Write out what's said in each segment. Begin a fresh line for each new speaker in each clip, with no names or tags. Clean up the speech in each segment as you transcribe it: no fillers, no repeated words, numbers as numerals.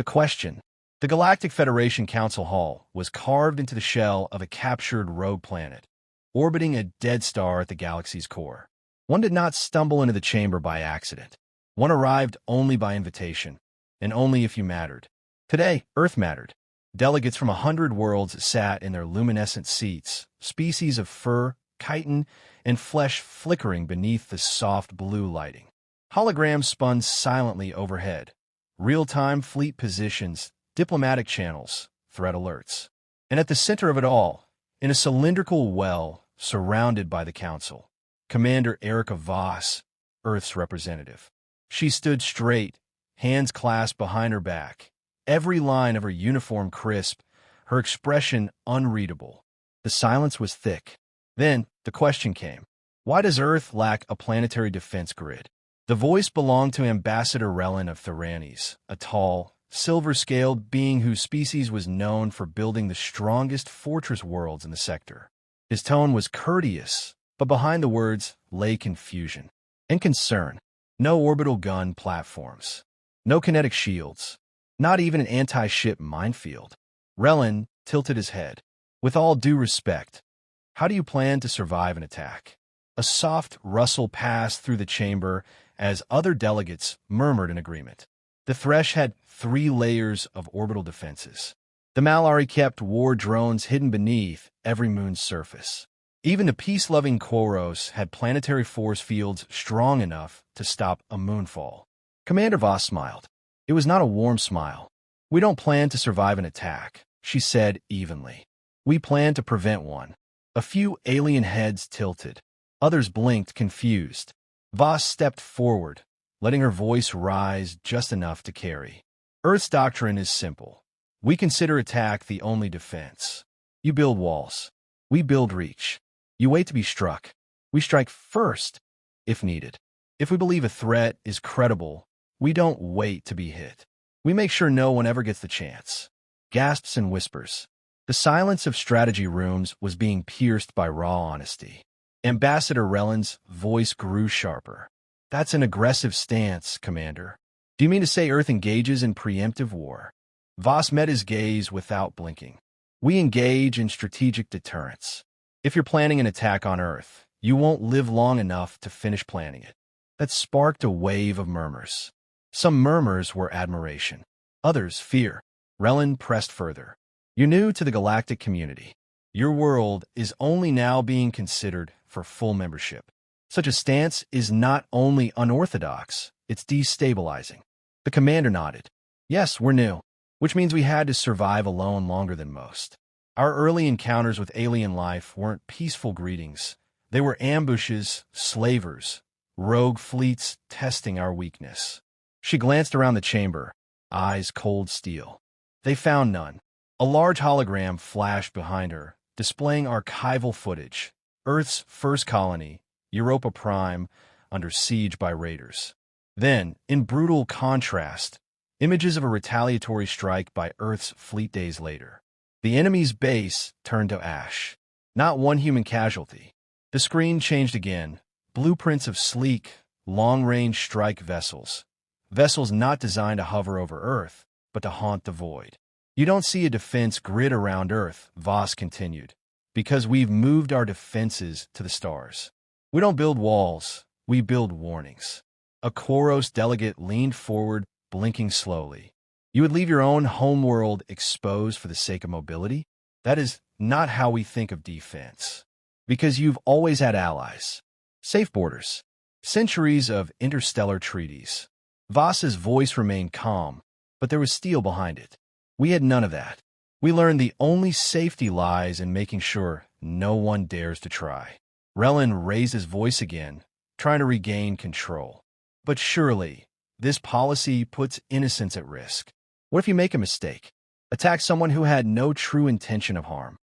The question. The Galactic Federation Council Hall was carved into the shell of a captured rogue planet, orbiting a dead star at the galaxy's core. One did not stumble into the chamber by accident. One arrived only by invitation, and only if you mattered. Today, Earth mattered. Delegates from 100 worlds sat in their luminescent seats, species of fur, chitin, and flesh flickering beneath the soft blue lighting. Holograms spun silently overhead. Real-time fleet positions, diplomatic channels, threat alerts. And at the center of it all, in a cylindrical well surrounded by the Council, Commander HFY, Earth's representative. She stood straight, hands clasped behind her back, every line of her uniform crisp, her expression unreadable. The silence was thick. Then the question came. Why does Earth lack a planetary defense grid? The voice belonged to Ambassador Relin of Theranes, a tall, silver-scaled being whose species was known for building the strongest fortress worlds in the sector. His tone was courteous, but behind the words lay confusion and concern. No orbital gun platforms. No kinetic shields. Not even an anti-ship minefield. Relin tilted his head. With all due respect, how do you plan to survive an attack? A soft rustle passed through the chamber as other delegates murmured in agreement. The Thresh had 3 layers of orbital defenses. The Malari kept war drones hidden beneath every moon's surface. Even the peace-loving Koros had planetary force fields strong enough to stop a moonfall. Commander Voss smiled. It was not a warm smile. We don't plan to survive an attack, she said evenly. We plan to prevent one. A few alien heads tilted. Others blinked, confused. Voss stepped forward, letting her voice rise just enough to carry. Earth's doctrine is simple. We consider attack the only defense. You build walls. We build reach. You wait to be struck. We strike first, if needed. If we believe a threat is credible, we don't wait to be hit. We make sure no one ever gets the chance. Gasps and whispers. The silence of strategy rooms was being pierced by raw honesty. Ambassador Relin's voice grew sharper. That's an aggressive stance, Commander. Do you mean to say Earth engages in preemptive war? Voss met his gaze without blinking. We engage in strategic deterrence. If you're planning an attack on Earth, you won't live long enough to finish planning it. That sparked a wave of murmurs. Some murmurs were admiration. Others, fear. Relin pressed further. You're new to the galactic community. Your world is only now being considered for full membership. Such a stance is not only unorthodox, it's destabilizing. The commander nodded. Yes, we're new, which means we had to survive alone longer than most. Our early encounters with alien life weren't peaceful greetings. They were ambushes, slavers, rogue fleets testing our weakness. She glanced around the chamber, eyes cold steel. They found none. A large hologram flashed behind her, displaying archival footage. Earth's first colony, Europa Prime, under siege by raiders. Then, in brutal contrast, images of a retaliatory strike by Earth's fleet days later. The enemy's base turned to ash. Not one human casualty. The screen changed again. Blueprints of sleek, long-range strike vessels. Vessels not designed to hover over Earth, but to haunt the void. You don't see a defense grid around Earth, Voss continued, because we've moved our defenses to the stars. We don't build walls, we build warnings. A Koros delegate leaned forward, blinking slowly. You would leave your own homeworld exposed for the sake of mobility? That is not how we think of defense. Because you've always had allies. Safe borders. Centuries of interstellar treaties. Voss's voice remained calm, but there was steel behind it. We had none of that. We learned the only safety lies in making sure no one dares to try. Relin raised his voice again, trying to regain control. But surely, this policy puts innocence at risk. What if you make a mistake? Attack someone who had no true intention of harm?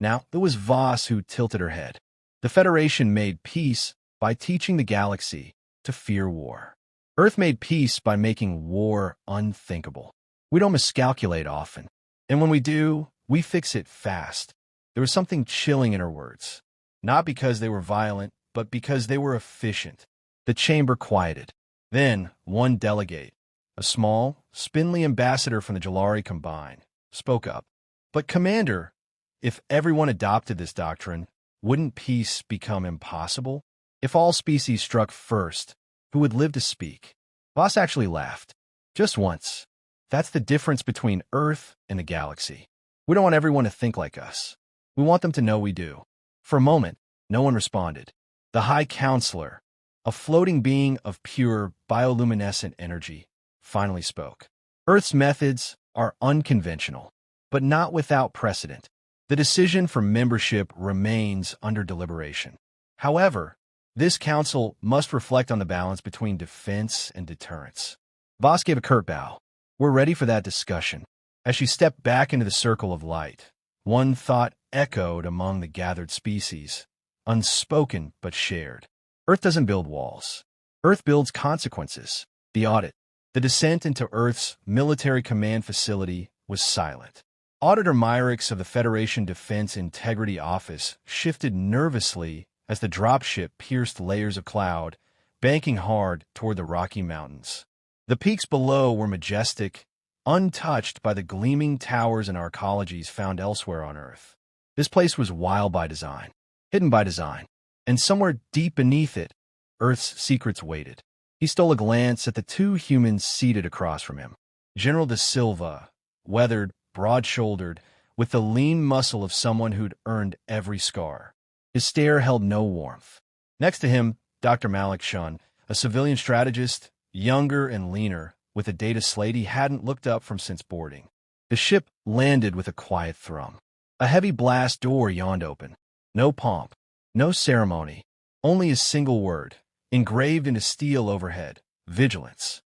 Now, it was Voss who tilted her head. The Federation made peace by teaching the galaxy to fear war. Earth made peace by making war unthinkable. We don't miscalculate often. And when we do, we fix it fast. There was something chilling in her words. Not because they were violent, but because they were efficient. The chamber quieted. Then, one delegate, a small, spindly ambassador from the Jalari Combine, spoke up. But, Commander, if everyone adopted this doctrine, wouldn't peace become impossible? If all species struck first, who would live to speak? Voss actually laughed. Just once. That's the difference between Earth and the galaxy. We don't want everyone to think like us. We want them to know we do. For a moment, no one responded. The High Counselor, a floating being of pure bioluminescent energy, finally spoke. Earth's methods are unconventional, but not without precedent. The decision for membership remains under deliberation. However, this council must reflect on the balance between defense and deterrence. Voss gave a curt bow. We're ready for that discussion. As she stepped back into the circle of light, one thought echoed among the gathered species, unspoken but shared. Earth doesn't build walls. Earth builds consequences. The audit, the descent into Earth's military command facility, was silent. Auditor Myrix of the Federation Defense Integrity Office shifted nervously as the dropship pierced layers of cloud, banking hard toward the Rocky Mountains. The peaks below were majestic, untouched by the gleaming towers and arcologies found elsewhere on Earth. This place was wild by design, hidden by design, and somewhere deep beneath it, Earth's secrets waited. He stole a glance at the two humans seated across from him. General De Silva, weathered, broad-shouldered, with the lean muscle of someone who'd earned every scar. His stare held no warmth. Next to him, Dr. Malik Shun, a civilian strategist, younger and leaner, with a data slate he hadn't looked up from since boarding. The ship landed with a quiet thrum. A heavy blast door yawned open. No pomp, no ceremony, only a single word, engraved into steel overhead: vigilance.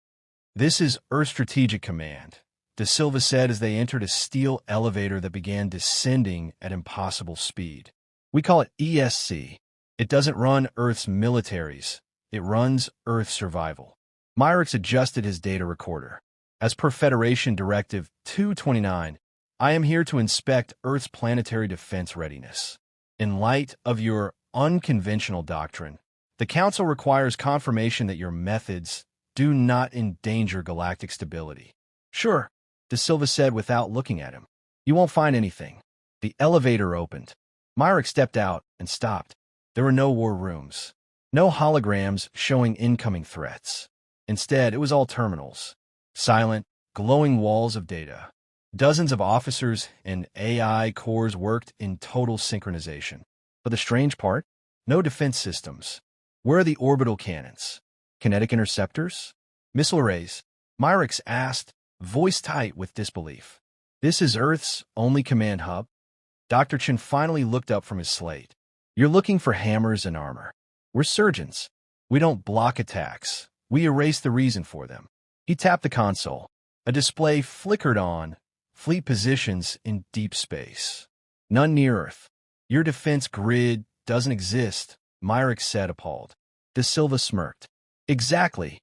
This is Earth Strategic Command, De Silva said as they entered a steel elevator that began descending at impossible speed. We call it ESC. It doesn't run Earth's militaries. It runs Earth survival. Myrix adjusted his data recorder. As per Federation Directive 229, I am here to inspect Earth's planetary defense readiness. In light of your unconventional doctrine, the Council requires confirmation that your methods do not endanger galactic stability. Sure, De Silva said without looking at him. You won't find anything. The elevator opened. Myrix stepped out and stopped. There were no war rooms, no holograms showing incoming threats. Instead, it was all terminals, silent, glowing walls of data. Dozens of officers and AI cores worked in total synchronization. But the strange part? No defense systems. Where are the orbital cannons? Kinetic interceptors? Missile arrays? Myrix asked, voice tight with disbelief. This is Earth's only command hub? Dr. Chen finally looked up from his slate. You're looking for hammers and armor. We're surgeons. We don't block attacks. We erase the reason for them. He tapped the console. A display flickered on, fleet positions in deep space. None near Earth. Your defense grid doesn't exist, Myrix said, appalled. De Silva smirked. Exactly.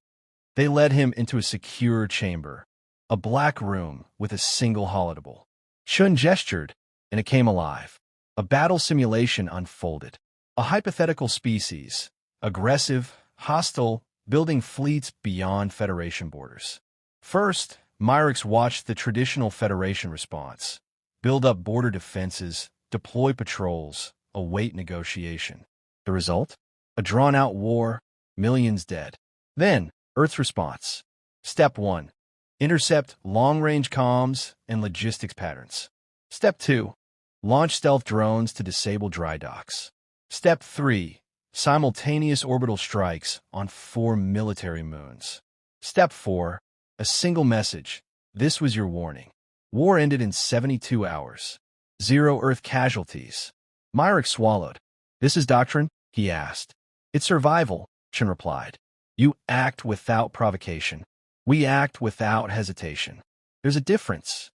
They led him into a secure chamber, a black room with a single holodeble. Shun gestured, and it came alive. A battle simulation unfolded. A hypothetical species, aggressive, hostile, building fleets beyond Federation borders. First, Myrix watched the traditional Federation response: build up border defenses, deploy patrols, await negotiation. The result? A drawn-out war, millions dead. Then, Earth's response. Step 1. Intercept long-range comms and logistics patterns. Step 2. Launch stealth drones to disable dry docks. Step 3. Simultaneous orbital strikes on 4 military moons. Step 4. A single message. This was your warning. War ended in 72 hours. 0 Earth casualties. Myrix swallowed. This is Doctrine? He asked. It's survival, Chen replied. You act without provocation. We act without hesitation. There's a difference.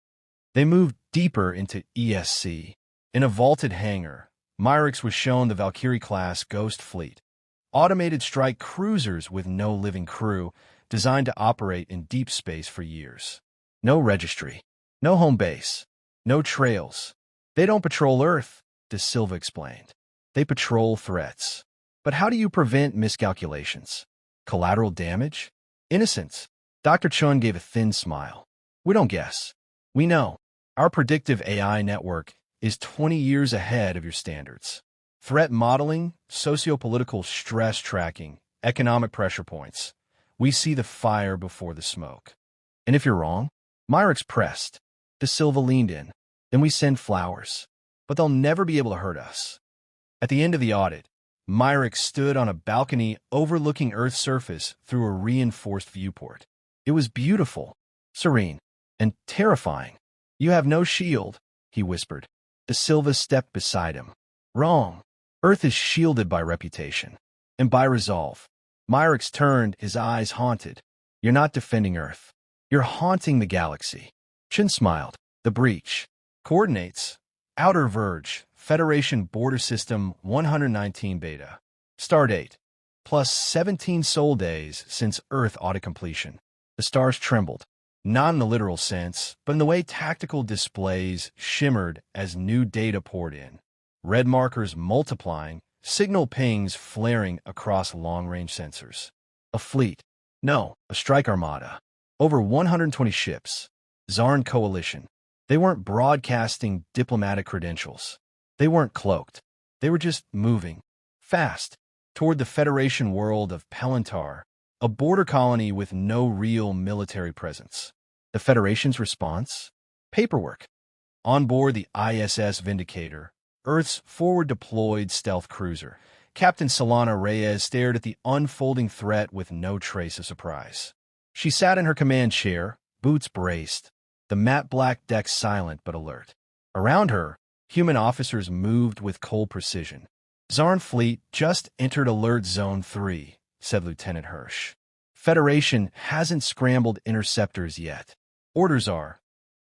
They moved deeper into ESC. In a vaulted hangar, Myrix was shown the Valkyrie-class Ghost Fleet, automated strike cruisers with no living crew, designed to operate in deep space for years. No registry, no home base, no trails. They don't patrol Earth, De Silva explained. They patrol threats. But how do you prevent miscalculations? Collateral damage? Innocence? Dr. Chun gave a thin smile. We don't guess. We know. Our predictive AI network is 20 years ahead of your standards. Threat modeling, sociopolitical stress tracking, economic pressure points. We see the fire before the smoke. And if you're wrong, Myrick's pressed. De Silva leaned in. Then we send flowers. But they'll never be able to hurt us. At the end of the audit, Myrick stood on a balcony overlooking Earth's surface through a reinforced viewport. It was beautiful, serene, and terrifying. You have no shield, he whispered. De Silva stepped beside him. Wrong. Earth is shielded by reputation. And by resolve. Myrick's turned, his eyes haunted. You're not defending Earth. You're haunting the galaxy. Chin smiled. The breach. Coordinates. Outer verge. Federation border system 119 beta. Stardate. Plus 17 sol days since Earth audit completion. The stars trembled. Not in the literal sense, but in the way tactical displays shimmered as new data poured in. Red markers multiplying, signal pings flaring across long-range sensors. A fleet. No, a strike armada. Over 120 ships. Zarn coalition. They weren't broadcasting diplomatic credentials. They weren't cloaked. They were just moving. Fast. Toward the Federation world of Palantar, a border colony with no real military presence. The Federation's response? Paperwork. On board the ISS Vindicator, Earth's forward-deployed stealth cruiser, Captain Solana Reyes stared at the unfolding threat with no trace of surprise. She sat in her command chair, boots braced, the matte black deck silent but alert. Around her, human officers moved with cold precision. Zarn Fleet just entered Alert Zone 3, said Lieutenant Hirsch. Federation hasn't scrambled interceptors yet. Orders are.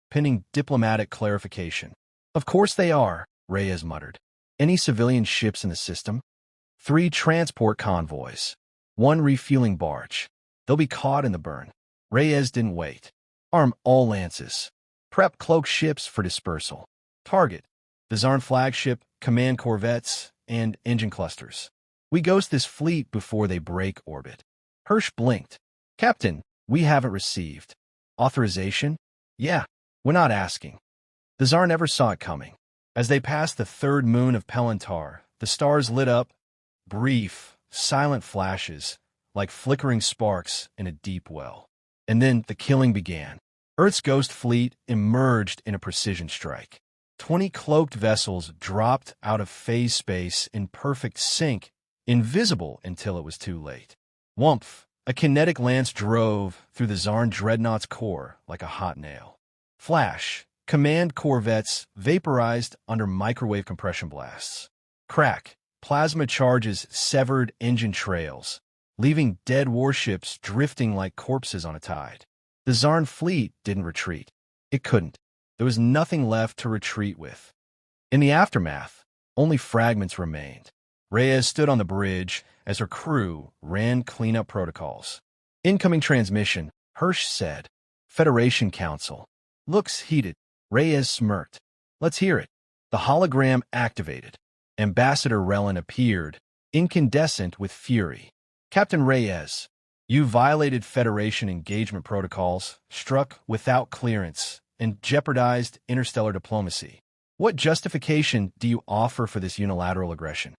Pending diplomatic clarification. Of course they are, Reyes muttered. Any civilian ships in the system? 3 transport convoys. 1 refueling barge. They'll be caught in the burn. Reyes didn't wait. Arm all lances. Prep cloak ships for dispersal. Target. The Zarn flagship, command corvettes, and engine clusters. We ghost this fleet before they break orbit. Hirsch blinked. Captain, we haven't received. Authorization? Yeah, we're not asking. The Tsar never saw it coming. As they passed the third moon of Palantar, the stars lit up, brief, silent flashes, like flickering sparks in a deep well. And then the killing began. Earth's ghost fleet emerged in a precision strike. 20 cloaked vessels dropped out of phase space in perfect sync, invisible until it was too late. Wumph! A kinetic lance drove through the Zarn dreadnought's core like a hot nail. Flash! Command corvettes vaporized under microwave compression blasts. Crack! Plasma charges severed engine trails, leaving dead warships drifting like corpses on a tide. The Zarn fleet didn't retreat. It couldn't. There was nothing left to retreat with. In the aftermath, only fragments remained. Reyes stood on the bridge as her crew ran cleanup protocols. Incoming transmission, Hirsch said. Federation Council. Looks heated. Reyes smirked. Let's hear it. The hologram activated. Ambassador Relin appeared, incandescent with fury. Captain Reyes, you violated Federation engagement protocols, struck without clearance, and jeopardized interstellar diplomacy. What justification do you offer for this unilateral aggression?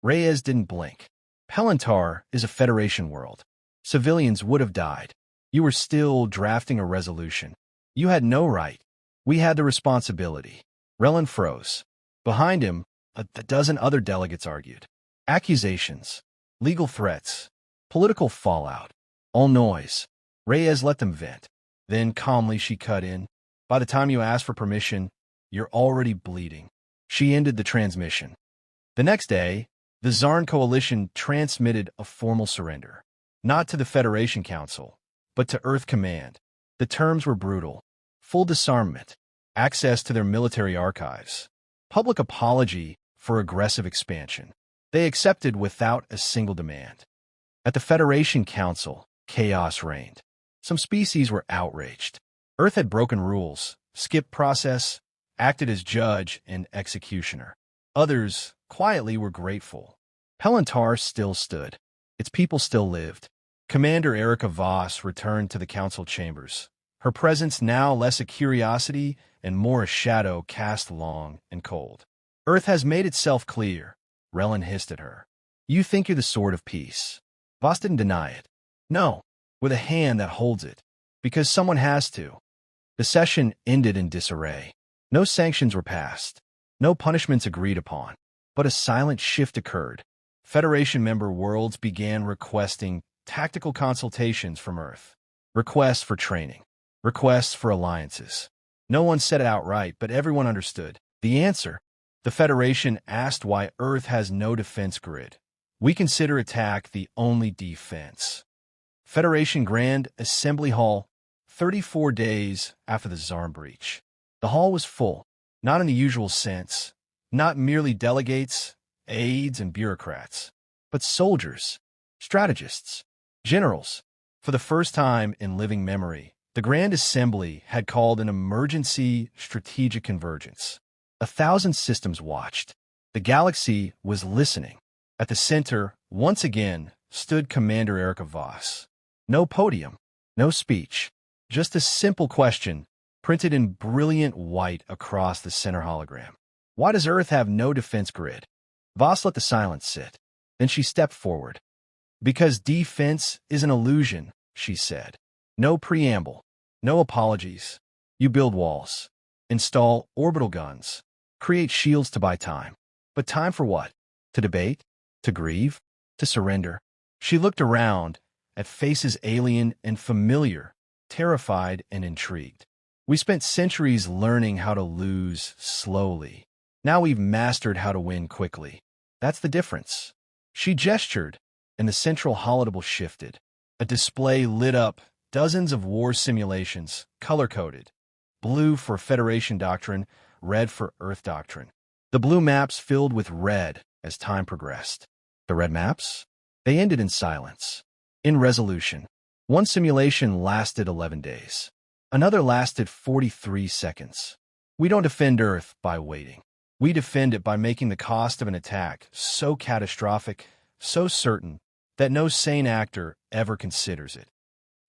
Reyes didn't blink. Palantar is a Federation world. Civilians would have died. You were still drafting a resolution. You had no right. We had the responsibility. Relin froze. Behind him, a dozen other delegates argued. Accusations, legal threats, political fallout, all noise. Reyes let them vent. Then calmly she cut in. By the time you ask for permission, you're already bleeding. She ended the transmission. The next day, the Zarn Coalition transmitted a formal surrender. Not to the Federation Council, but to Earth Command. The terms were brutal. Full disarmament, access to their military archives, public apology for aggressive expansion. They accepted without a single demand. At the Federation Council, chaos reigned. Some species were outraged. Earth had broken rules, skipped process, acted as judge and executioner. Others, quietly, were grateful. Palantar still stood. Its people still lived. Commander Erica Voss returned to the council chambers, her presence now less a curiosity and more a shadow cast long and cold. Earth has made itself clear, Relin hissed at her. You think you're the sword of peace. Voss didn't deny it. No, with a hand that holds it. Because someone has to. The session ended in disarray. No sanctions were passed. No punishments agreed upon. But a silent shift occurred. Federation member worlds began requesting tactical consultations from Earth. Requests for training. Requests for alliances. No one said it outright, but everyone understood. The answer. The Federation asked why Earth has no defense grid. We consider attack the only defense. Federation Grand Assembly Hall, 34 days after the Zarm breach. The hall was full, not in the usual sense, not merely delegates, aides, and bureaucrats, but soldiers, strategists, generals. For the first time in living memory, the Grand Assembly had called an emergency strategic convergence. 1,000 systems watched. The galaxy was listening. At the center, once again, stood Commander Erica Voss. No podium, no speech, just a simple question, printed in brilliant white across the center hologram. Why does Earth have no defense grid? Voss let the silence sit. Then she stepped forward. Because defense is an illusion, she said. No preamble, no apologies. You build walls, install orbital guns, create shields to buy time. But time for what? To debate? To grieve? To surrender? She looked around at faces alien and familiar, terrified and intrigued. We spent centuries learning how to lose slowly. Now we've mastered how to win quickly. That's the difference. She gestured, and the central holodeck shifted. A display lit up dozens of war simulations, color-coded. Blue for Federation Doctrine, red for Earth Doctrine. The blue maps filled with red as time progressed. The red maps? They ended in silence. In resolution. One simulation lasted 11 days. Another lasted 43 seconds. We don't defend Earth by waiting. We defend it by making the cost of an attack so catastrophic, so certain, that no sane actor ever considers it.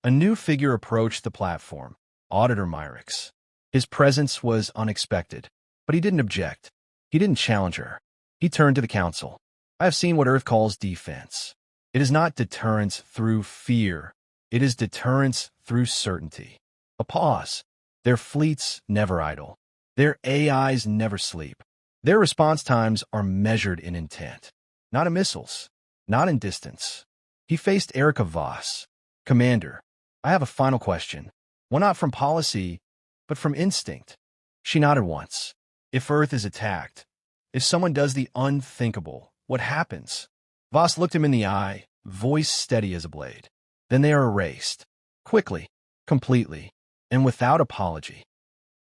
A new figure approached the platform, Auditor Myrix. His presence was unexpected, but he didn't object. He didn't challenge her. He turned to the council. I have seen what Earth calls defense. It is not deterrence through fear. It is deterrence through certainty. A pause. Their fleets never idle. Their AIs never sleep. Their response times are measured in intent, not in missiles, not in distance. He faced Erica Voss. Commander, I have a final question. One not from policy, but from instinct. She nodded once. If Earth is attacked, if someone does the unthinkable, what happens? Voss looked him in the eye, voice steady as a blade. Then they are erased. Quickly, completely, and without apology.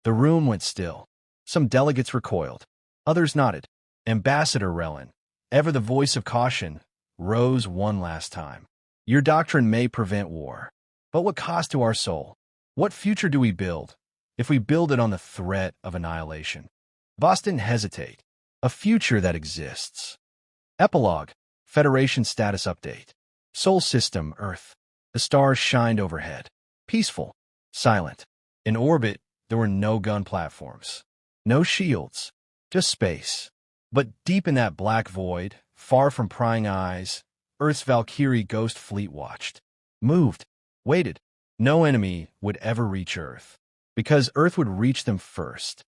The room went still. Some delegates recoiled. Others nodded. Ambassador Relin, ever the voice of caution, rose one last time. Your doctrine may prevent war. But what cost to our soul? What future do we build, if we build it on the threat of annihilation? Voss didn't hesitate. A future that exists. Epilogue. Federation status update. Sol system, Earth. The stars shined overhead. Peaceful. Silent. In orbit, there were no gun platforms. No shields. Just space. But deep in that black void, far from prying eyes, Earth's Valkyrie ghost fleet watched. Moved. Waited. No enemy would ever reach Earth. Because Earth would reach them first.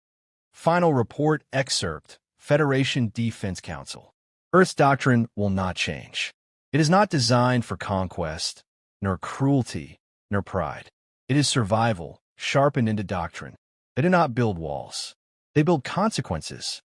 Final report excerpt. Federation Defense Council. Earth's doctrine will not change. It is not designed for conquest, nor cruelty, nor pride. It is survival, sharpened into doctrine. They do not build walls. They build consequences.